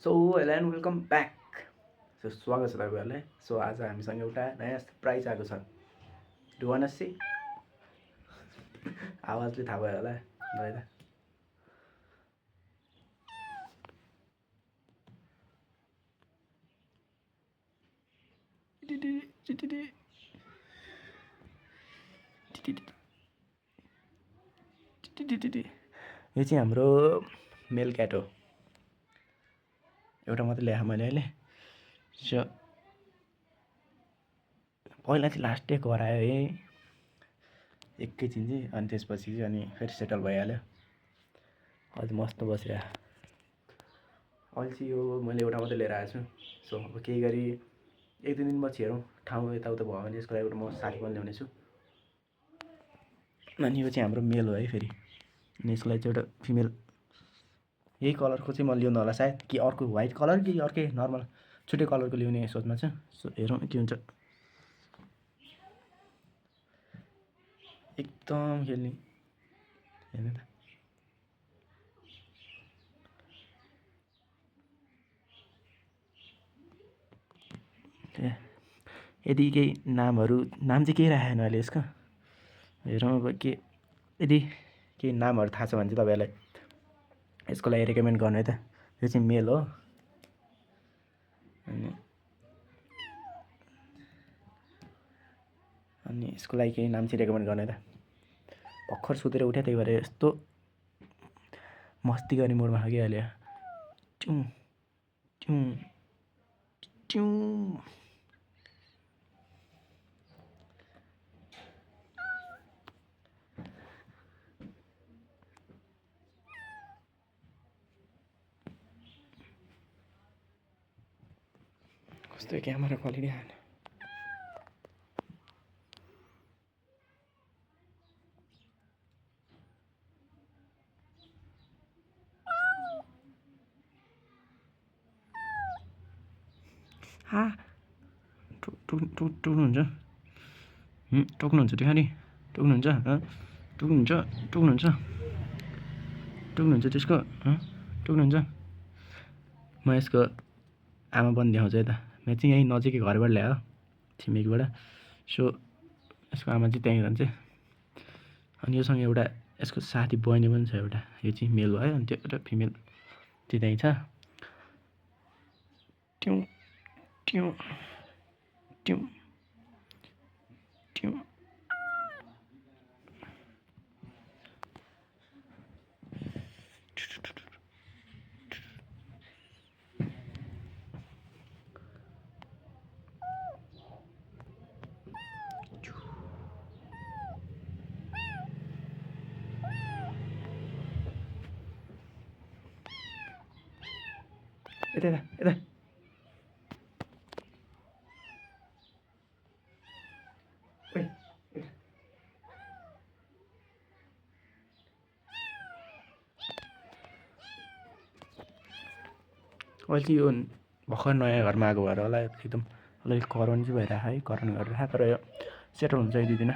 So hello and welcome back. So स्वागत छ तपाईँहरूलाई। सो आज हामीसँग एउटा नयाँ प्राइज आएको छ। Do want see? आवाजले थाहा भयो होला है त। यो चाहिँ हाम्रो मेल क्याट हो। एउटा मात्रै ल्याएँ मैले अहिले। सो पहिला चाहिँ लास्ट डे करायो है एकैछिन चाहिँ, अनि त्यसपछि चाहिँ अनि फेरि सेटल भइहाल्यो। अहिले मस्त बसिरहेको। अहिले चाहिँ यो मैले एउटा मात्रै लिएर आएको छु। सो अब केही गरी एक दुई दिनपछि हेरौँ, ठाउँ यताउता भयो भने यसको लागि एउटा म साथी पनि ल्याउने छु। अनि यो चाहिँ हाम्रो मेल हो है फेरि। अनि यसको लागि चाहिँ एउटा फिमेल यही कलरको चाहिँ म ल्याउनु होला सायद, कि अर्को व्हाइट कलर कि अर्कै नर्मल छुट्टै कलरको ल्याउने सोचमा छु। सो हेरौँ के हुन्छ। एकदम खेल्ने हेर्नु त। यदि केही नाम चाहिँ केही राखेन अहिले यसको। हेरौँ अब के, यदि केही नामहरू थाहा छ भने चाहिँ तपाईँहरूलाई यसको लागि रेकमेन्ड गर्नु है त। यो चाहिँ मेल हो। अनि यसको लागि केही नाम चाहिँ रेकमेन्ड गर्नु है त। भर्खर सुतेर उठ्यो, त्यही भएर यस्तो मस्ती गर्ने मुडमा छ कि अहिले। च्युँ च्युँ च्युँ। कस्तो क्यामेरा क्वालिटी आएन। टोक्नुहुन्छ टोक्नुहुन्छ त्यो खालि टोक्नुहुन्छ टोक्नुहुन्छ टोक्नुहुन्छ टोक्नुहुन्छ त्यसको टोक्नुहुन्छ। म यसको आमा पनि देखाउँछु है त। म चाहिँ यहीँ नजिकै घरबाट ल्यायो छिमेकीबाट। सो यसको आमा चाहिँ त्यहीँ रहन्छ। अनि योसँग एउटा यसको साथी बहिनी पनि छ एउटा। यो चाहिँ मेल भयो, अनि त्यो एउटा फिमेल चाहिँ त्यहीँ छ। ट्युँ ट्युँ ट्युँ ट्युँ। यता यता अहिले चाहिँ यो भर्खर नयाँ घरमा आएको भएर होला एकदम अलिक कराउनु चाहिँ भइरहेको है, कराउनु गरिरहेको। तर यो सेटल हुन्छ एक दुई दिन।